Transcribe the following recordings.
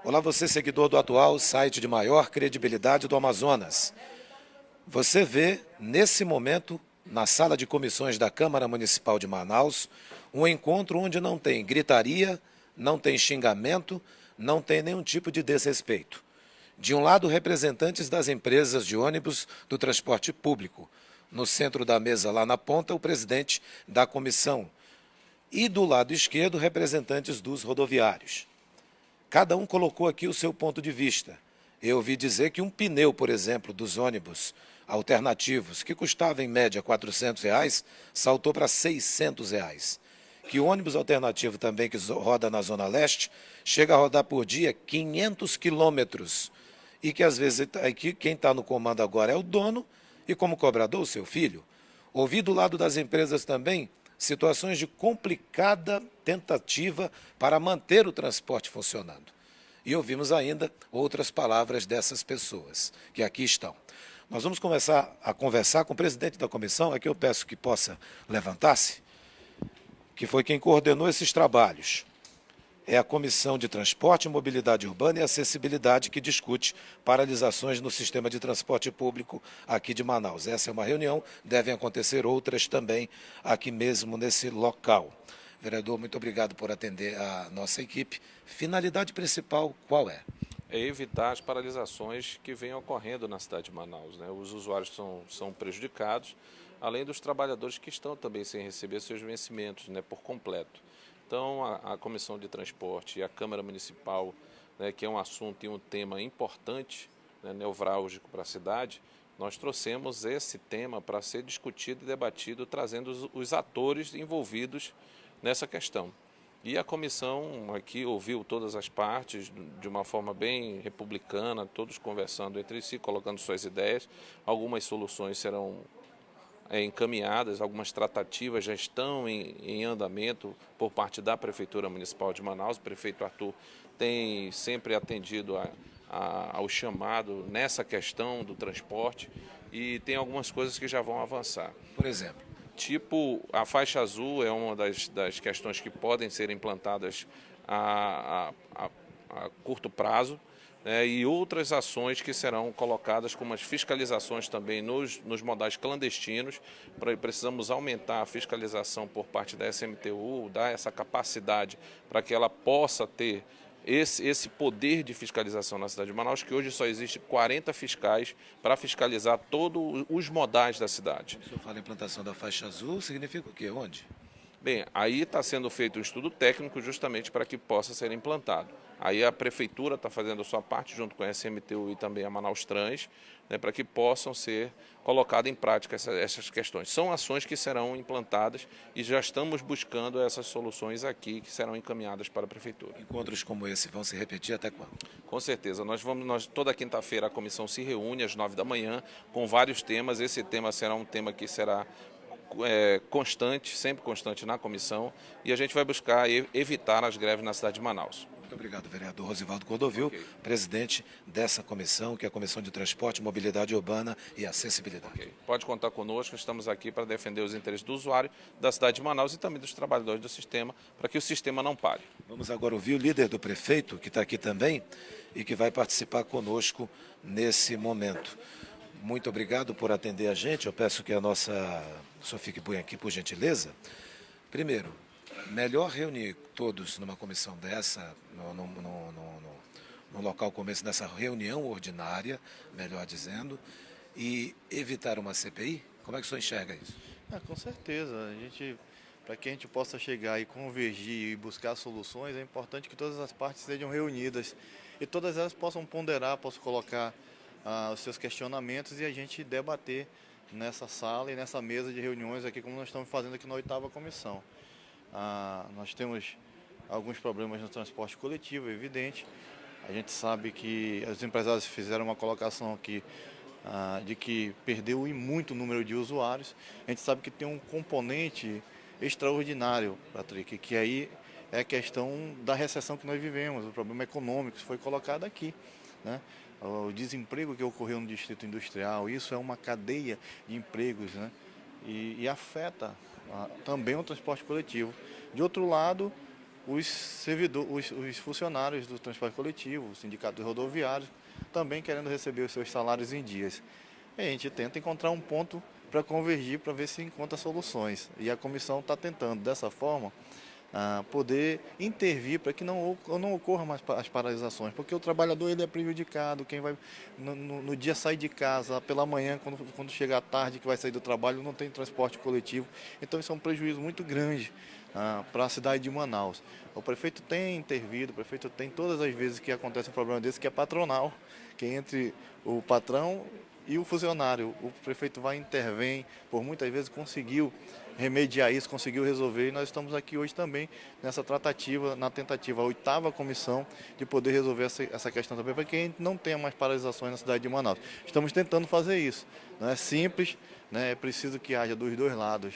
Olá, você seguidor do Atual, site de maior credibilidade do Amazonas. Você vê, nesse momento, na sala de comissões da Câmara Municipal de Manaus, um encontro onde não tem gritaria, não tem xingamento, não tem nenhum tipo de desrespeito. De um lado, representantes das empresas de ônibus do transporte público. No centro da mesa, lá na ponta, o presidente da comissão. E do lado esquerdo, representantes dos rodoviários. Cada um colocou aqui o seu ponto de vista. Eu ouvi dizer que um pneu, por exemplo, dos ônibus alternativos, que custava em média R$ 400, saltou para R$ 600. Que o ônibus alternativo também, que roda na Zona Leste, chega a rodar por dia 500 quilômetros. E que às vezes aqui, quem está no comando agora é o dono e como cobrador o seu filho. Ouvi do lado das empresas também situações de complicada tentativa para manter o transporte funcionando. E ouvimos ainda outras palavras dessas pessoas que aqui estão. Nós vamos começar a conversar com o presidente da comissão, aqui eu peço que possa levantar-se, que foi quem coordenou esses trabalhos. É a Comissão de Transporte, Mobilidade Urbana e Acessibilidade que discute paralisações no sistema de transporte público aqui de Manaus. Essa é uma reunião, devem acontecer outras também aqui mesmo nesse local. Vereador, muito obrigado por atender a nossa equipe. Finalidade principal, qual é? É evitar as paralisações que vêm ocorrendo na cidade de Manaus, né? Os usuários são prejudicados, além dos trabalhadores que estão também sem receber seus vencimentos, né, por completo. Então, a Comissão de Transporte e a Câmara Municipal, né, que é um assunto e um tema importante, né, nevrálgico para a cidade, nós trouxemos esse tema para ser discutido e debatido, trazendo os atores envolvidos nessa questão. E a comissão aqui ouviu todas as partes de uma forma bem republicana, todos conversando entre si, colocando suas ideias. Algumas soluções serão encaminhadas, algumas tratativas já estão em andamento por parte da Prefeitura Municipal de Manaus. O prefeito Arthur tem sempre atendido ao chamado nessa questão do transporte e tem algumas coisas que já vão avançar. Por exemplo? Tipo, a faixa azul é uma das questões que podem ser implantadas a curto prazo, né, e outras ações que serão colocadas, como as fiscalizações também nos modais clandestinos. Precisamos aumentar a fiscalização por parte da SMTU, dar essa capacidade para que ela possa ter esse poder de fiscalização na cidade de Manaus, que hoje só existe 40 fiscais para fiscalizar todos os modais da cidade. O senhor fala em implantação da faixa azul, significa o quê? Onde? Bem, aí está sendo feito um estudo técnico justamente para que possa ser implantado. Aí a Prefeitura está fazendo a sua parte, junto com a SMTU e também a Manaus Trans, né, para que possam ser colocadas em prática essas questões. São ações que serão implantadas e já estamos buscando essas soluções aqui que serão encaminhadas para a Prefeitura. Encontros como esse vão se repetir até quando? Com certeza. Toda quinta-feira a comissão se reúne às 9 da manhã com vários temas. Esse tema será um tema que será constante, sempre constante na comissão, e a gente vai buscar evitar as greves na cidade de Manaus. Muito obrigado, vereador Rosivaldo Cordovil, presidente dessa comissão, que é a Comissão de Transporte, Mobilidade Urbana e Acessibilidade. Okay. Pode contar conosco, estamos aqui para defender os interesses do usuário, da cidade de Manaus e também dos trabalhadores do sistema, para que o sistema não pare. Vamos agora ouvir o líder do prefeito, que está aqui também, e que vai participar conosco nesse momento. Muito obrigado por atender a gente. Eu peço que o senhor fique bem aqui, por gentileza. Primeiro, melhor reunir todos numa comissão dessa, no local como esse, nessa reunião ordinária, melhor dizendo, e evitar uma CPI? Como é que o senhor enxerga isso? Com certeza. Para que a gente possa chegar e convergir e buscar soluções, é importante que todas as partes sejam reunidas e todas elas possam ponderar, possam colocar os seus questionamentos e a gente debater nessa sala e nessa mesa de reuniões aqui, como nós estamos fazendo aqui na 8ª comissão. Nós temos alguns problemas no transporte coletivo, é evidente. A gente sabe que os empresários fizeram uma colocação aqui de que perdeu muito número de usuários. A gente sabe que tem um componente extraordinário, Patrick, que aí é a questão da recessão que nós vivemos, o problema econômico que foi colocado aqui, né? O desemprego que ocorreu no Distrito Industrial, isso é uma cadeia de empregos, né? E afeta também o transporte coletivo. De outro lado, os funcionários do transporte coletivo, o sindicato dos rodoviários, também querendo receber os seus salários em dias. E a gente tenta encontrar um ponto para convergir, para ver se encontra soluções. E a comissão está tentando, dessa forma, poder intervir para que não ocorram mais as paralisações, porque o trabalhador ele é prejudicado, quem vai no dia sair de casa, pela manhã, quando chegar à tarde, que vai sair do trabalho, não tem transporte coletivo. Então isso é um prejuízo muito grande para a cidade de Manaus. O prefeito tem intervido, o prefeito tem todas as vezes que acontece um problema desse, que é patronal, que é entre o patrão e o funcionário. O prefeito vai e intervém, por muitas vezes conseguiu remediar isso, conseguiu resolver, e nós estamos aqui hoje também nessa tratativa, na tentativa, a 8ª comissão, de poder resolver essa questão também, para que a gente não tenha mais paralisações na cidade de Manaus. Estamos tentando fazer isso. Não é simples, né? É preciso que haja dos dois lados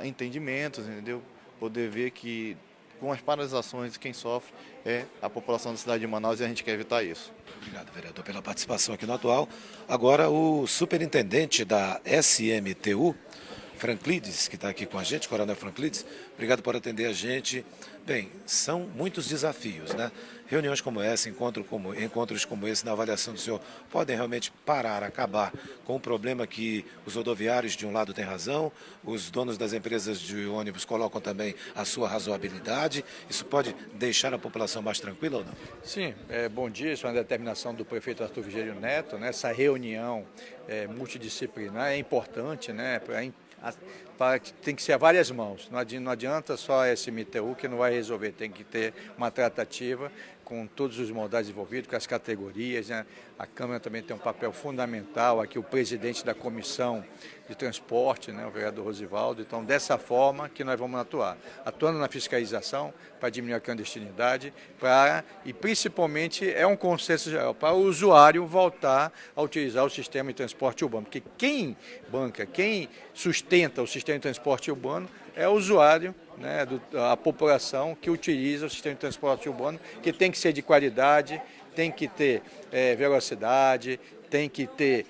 entendimentos, entendeu? Poder ver que com as paralisações quem sofre é a população da cidade de Manaus, e a gente quer evitar isso. Obrigado, vereador, pela participação aqui no Atual. Agora, o superintendente da SMTU, Franclides, que está aqui com a gente, Coronel Franclides, obrigado por atender a gente. Bem, são muitos desafios, né? Reuniões como essa, encontros como esse, na avaliação do senhor, podem realmente parar, acabar com o problema que os rodoviários, de um lado, têm razão, os donos das empresas de ônibus colocam também a sua razoabilidade. Isso pode deixar a população mais tranquila ou não? Sim, bom dia, isso é uma determinação do prefeito Arthur Vigílio Neto, né? Essa reunião multidisciplinar é importante, né? Tem que ser a várias mãos, não adianta só a SMTU que não vai resolver, tem que ter uma tratativa com todos os modais envolvidos, com as categorias, né? A Câmara também tem um papel fundamental, aqui o presidente da comissão de transporte, né, o vereador Rosivaldo. Então, dessa forma que nós vamos atuar, atuando na fiscalização para diminuir a clandestinidade, e principalmente é um consenso geral para o usuário voltar a utilizar o sistema de transporte urbano, porque quem banca, quem sustenta o sistema de transporte urbano é o usuário, né, a população que utiliza o sistema de transporte urbano, que tem que ser de qualidade, tem que ter velocidade, tem que ter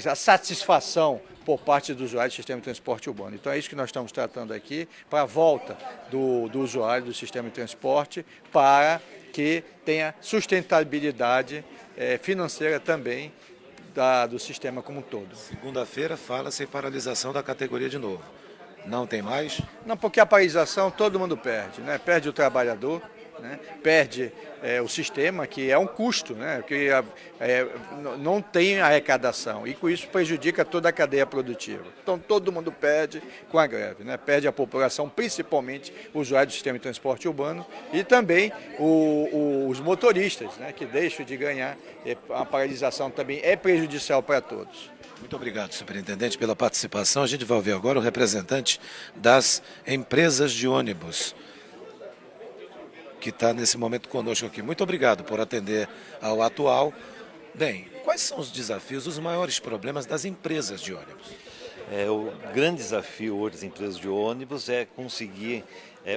a satisfação por parte do usuário do sistema de transporte urbano. Então é isso que nós estamos tratando aqui, para a volta do usuário do sistema de transporte, para que tenha sustentabilidade financeira também do sistema como um todo. Segunda-feira fala-se em paralisação da categoria de novo. Não tem mais? Não, porque a paralisação todo mundo perde, né? Perde o trabalhador, né? Perde o sistema, que é um custo, né? Que não tem arrecadação, e com isso prejudica toda a cadeia produtiva. Então todo mundo perde com a greve, né? Perde a população, principalmente o usuário do sistema de transporte urbano, e também os motoristas, né? Que deixam de ganhar. A paralisação também é prejudicial para todos. Muito obrigado, superintendente, pela participação. A gente vai ouvir agora o representante das empresas de ônibus, que está nesse momento conosco aqui. Muito obrigado por atender ao Atual. Bem, quais são os desafios, os maiores problemas das empresas de ônibus? O grande desafio hoje das empresas de ônibus é conseguir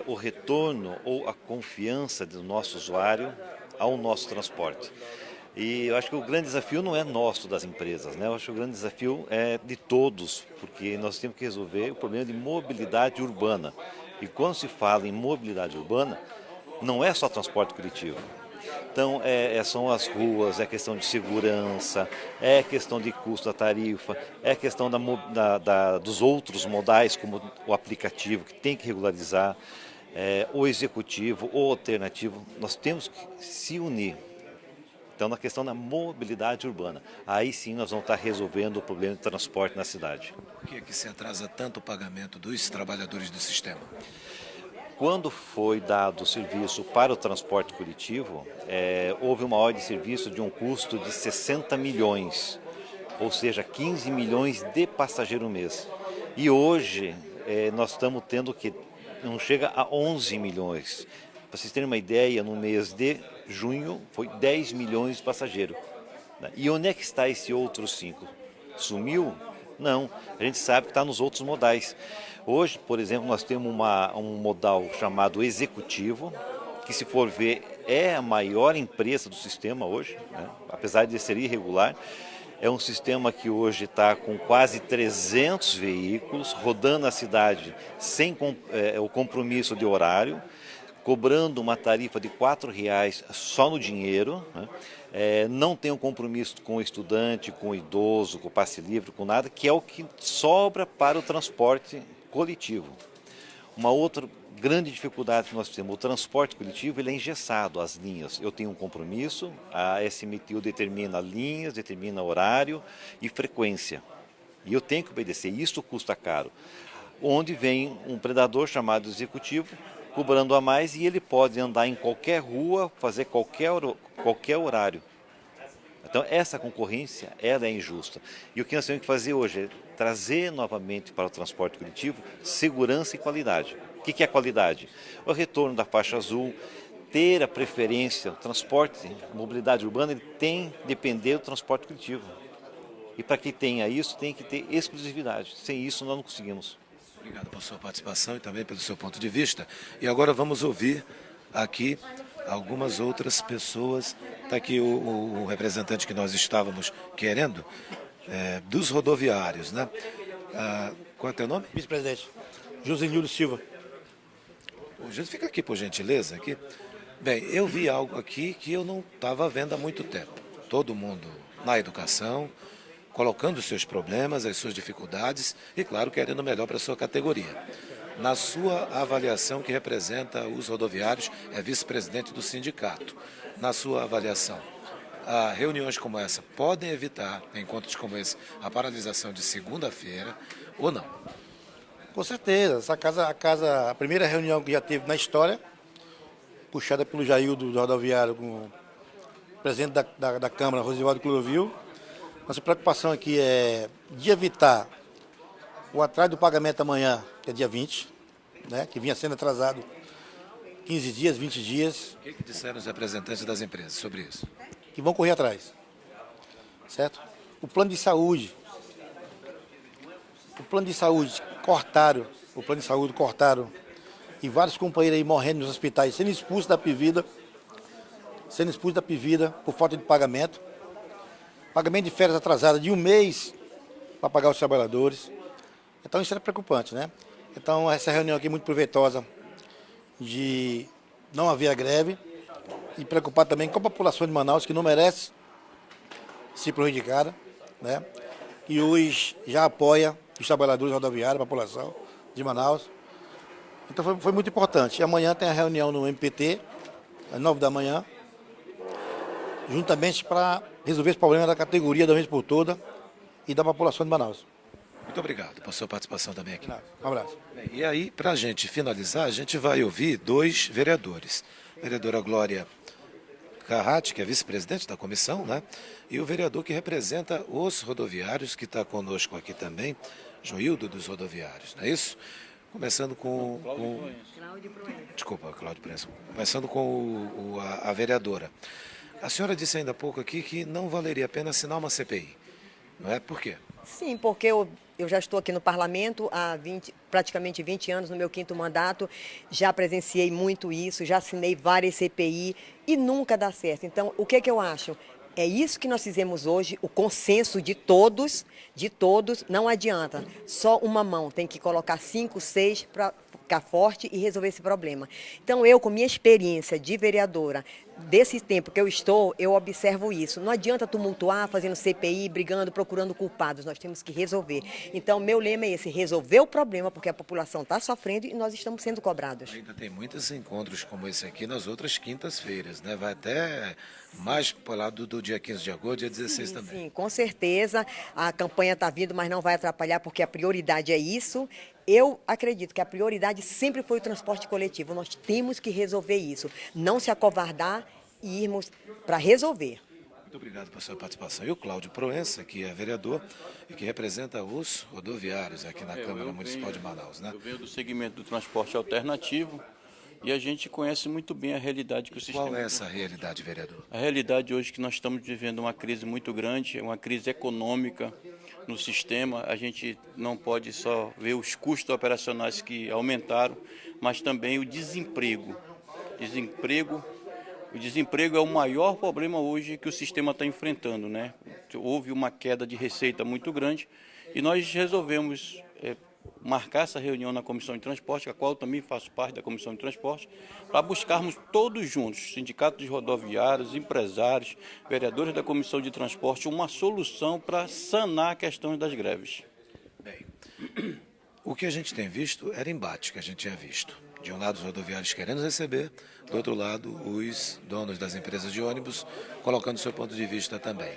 o retorno ou a confiança do nosso usuário ao nosso transporte. E eu acho que o grande desafio não é nosso, das empresas, né? Eu acho que o grande desafio é de todos, porque nós temos que resolver o problema de mobilidade urbana. E quando se fala em mobilidade urbana, não é só transporte coletivo. Então, são as ruas, é questão de segurança, é questão de custo da tarifa, é questão dos outros modais, como o aplicativo, que tem que regularizar, o executivo, o alternativo. Nós temos que se unir. Então, na questão da mobilidade urbana, aí sim nós vamos estar resolvendo o problema de transporte na cidade. Por que se atrasa tanto o pagamento dos trabalhadores do sistema? Quando foi dado o serviço para o transporte coletivo, houve uma ordem de serviço de um custo de 60 milhões, ou seja, 15 milhões de passageiros mês. E hoje nós estamos tendo que não chega a 11 milhões. Para vocês terem uma ideia, no mês de junho foi 10 milhões de passageiros. E onde é que está esse outro 5? Sumiu? Não, a gente sabe que está nos outros modais. Hoje, por exemplo, nós temos um modal chamado executivo, que, se for ver, é a maior empresa do sistema hoje, né? Apesar de ser irregular. É um sistema que hoje está com quase 300 veículos, rodando a cidade sem o compromisso de horário, cobrando uma tarifa de R$ 4,00 só no dinheiro, né? Não tem um compromisso com o estudante, com o idoso, com o passe livre, com nada, que é o que sobra para o transporte coletivo. Uma outra grande dificuldade que nós temos, o transporte coletivo, ele é engessado, as linhas. Eu tenho um compromisso, a SMTU determina linhas, determina horário e frequência. E eu tenho que obedecer, isso custa caro. Onde vem um predador chamado executivo, cobrando a mais, e ele pode andar em qualquer rua, fazer qualquer horário. Então, essa concorrência, ela é injusta. E o que nós temos que fazer hoje é trazer novamente para o transporte coletivo segurança e qualidade. O que é qualidade? O retorno da faixa azul, ter a preferência, o transporte, a mobilidade urbana, ele tem que depender do transporte coletivo. E para que tenha isso, tem que ter exclusividade. Sem isso, nós não conseguimos. Obrigado pela sua participação e também pelo seu ponto de vista. E agora vamos ouvir aqui algumas outras pessoas. Está aqui o representante que nós estávamos querendo, dos rodoviários, né? Qual é o teu nome? Vice-presidente, Josenildo Silva. A gente fica aqui, por gentileza. Aqui. Bem, eu vi algo aqui que eu não estava vendo há muito tempo. Todo mundo na educação, colocando os seus problemas, as suas dificuldades e, claro, querendo o melhor para a sua categoria. Na sua avaliação, que representa os rodoviários, é vice-presidente do sindicato. Na sua avaliação, reuniões como essa podem evitar, encontros como esse, a paralisação de segunda-feira ou não? Com certeza, a primeira reunião que já teve na história, puxada pelo Jaildo do rodoviário com o presidente da Câmara, Rosivaldo Clorovil. Nossa preocupação aqui é de evitar o atraso do pagamento amanhã, que é dia 20, né, que vinha sendo atrasado 15 dias, 20 dias. O que disseram os representantes das empresas sobre isso? Que vão correr atrás, certo? O plano de saúde cortaram, e vários companheiros aí morrendo nos hospitais, sendo expulsos da Pivida por falta de pagamento. Pagamento de férias atrasada de um mês para pagar os trabalhadores. Então isso era preocupante, né? Então essa reunião aqui é muito proveitosa de não haver a greve e preocupar também com a população de Manaus, que não merece ser prejudicada, né? E hoje já apoia os trabalhadores rodoviários, a população de Manaus. Então foi muito importante. E amanhã tem a reunião no MPT, às 9 da manhã, juntamente para resolver esse problema da categoria da vez por toda e da população de Manaus. Muito obrigado pela sua participação também aqui. Um abraço. E aí, para a gente finalizar, a gente vai ouvir dois vereadores. A vereadora Glória Carratti, que é vice-presidente da comissão, né? E o vereador que representa os rodoviários, que está conosco aqui também, Joildo dos rodoviários, não é isso? Começando com... Cláudio Proença. Desculpa, Cláudio Proença. Começando com a vereadora. A senhora disse ainda há pouco aqui que não valeria a pena assinar uma CPI, não é? Por quê? Sim, porque eu já estou aqui no parlamento há praticamente 20 anos, no meu 5º mandato, já presenciei muito isso, já assinei várias CPI e nunca dá certo. Então, o que eu acho? É isso que nós fizemos hoje, o consenso de todos, não adianta. Só uma mão, tem que colocar 5, 6 para ficar forte e resolver esse problema. Então, eu, com minha experiência de vereadora, desse tempo que eu estou, eu observo isso. Não adianta tumultuar, fazendo CPI, brigando, procurando culpados. Nós temos que resolver. Então, meu lema é esse, resolver o problema, porque a população está sofrendo e nós estamos sendo cobrados. Ainda tem muitos encontros como esse aqui nas outras quintas-feiras, né? Vai até mais para lá do dia 15 de agosto, dia 16 também. Sim, com certeza. A campanha está vindo, mas não vai atrapalhar, porque a prioridade é isso. Eu acredito que a prioridade sempre foi o transporte coletivo. Nós temos que resolver isso. Não se acovardar e irmos para resolver. Muito obrigado pela sua participação. E o Cláudio Proença, que é vereador e que representa os rodoviários aqui na Câmara Municipal de Manaus, né? Eu venho do segmento do transporte alternativo e a gente conhece muito bem a realidade que o sistema... Qual é essa realidade, vereador? A realidade hoje é que nós estamos vivendo uma crise muito grande, uma crise econômica no sistema. A gente não pode só ver os custos operacionais que aumentaram, mas também o desemprego. O desemprego é o maior problema hoje que o sistema está enfrentando, né? Houve uma queda de receita muito grande e nós resolvemos marcar essa reunião na Comissão de Transporte, a qual eu também faço parte da Comissão de Transporte, para buscarmos todos juntos, sindicatos de rodoviários, empresários, vereadores da Comissão de Transporte, uma solução para sanar a questão das greves. Bem, o que a gente tem visto era embate que a gente tinha visto. De um lado, os rodoviários querendo receber, do outro lado, os donos das empresas de ônibus colocando seu ponto de vista também.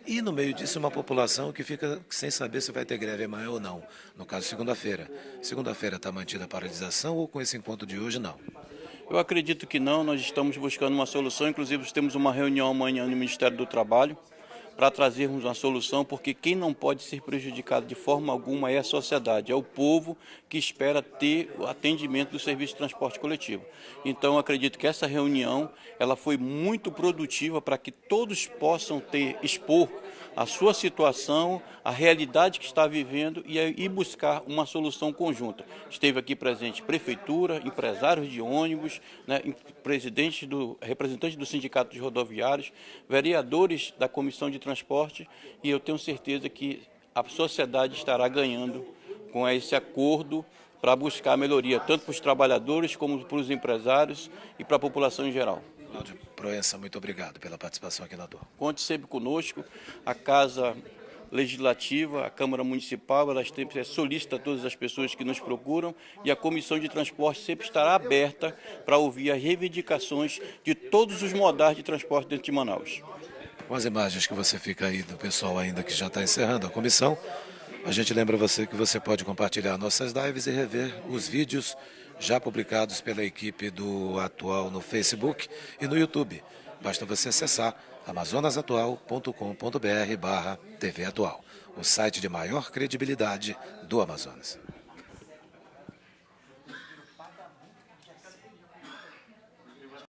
E no meio disso, uma população que fica sem saber se vai ter greve amanhã ou não. No caso, segunda-feira. Segunda-feira está mantida a paralisação ou com esse encontro de hoje, não? Eu acredito que não, nós estamos buscando uma solução, inclusive temos uma reunião amanhã no Ministério do Trabalho para trazermos uma solução, porque quem não pode ser prejudicado de forma alguma é a sociedade, é o povo que espera ter o atendimento do serviço de transporte coletivo. Então, eu acredito que essa reunião ela foi muito produtiva para que todos possam expor a sua situação, a realidade que está vivendo e buscar uma solução conjunta. Esteve aqui presente prefeitura, empresários de ônibus, né, representantes do Sindicato de Rodoviários, vereadores da Comissão de Transporte, e eu tenho certeza que a sociedade estará ganhando com esse acordo para buscar melhoria, tanto para os trabalhadores como para os empresários e para a população em geral. Cláudio Proença, muito obrigado pela participação aqui na Atual. Conte sempre conosco, a Casa Legislativa, a Câmara Municipal, ela sempre solicita a todas as pessoas que nos procuram e a Comissão de Transporte sempre estará aberta para ouvir as reivindicações de todos os modais de transporte dentro de Manaus. Com as imagens que você fica aí do pessoal ainda que já está encerrando a comissão, a gente lembra você que você pode compartilhar nossas lives e rever os vídeos já publicados pela equipe do Atual no Facebook e no YouTube. Basta você acessar amazonasatual.com.br/TV Atual, o site de maior credibilidade do Amazonas.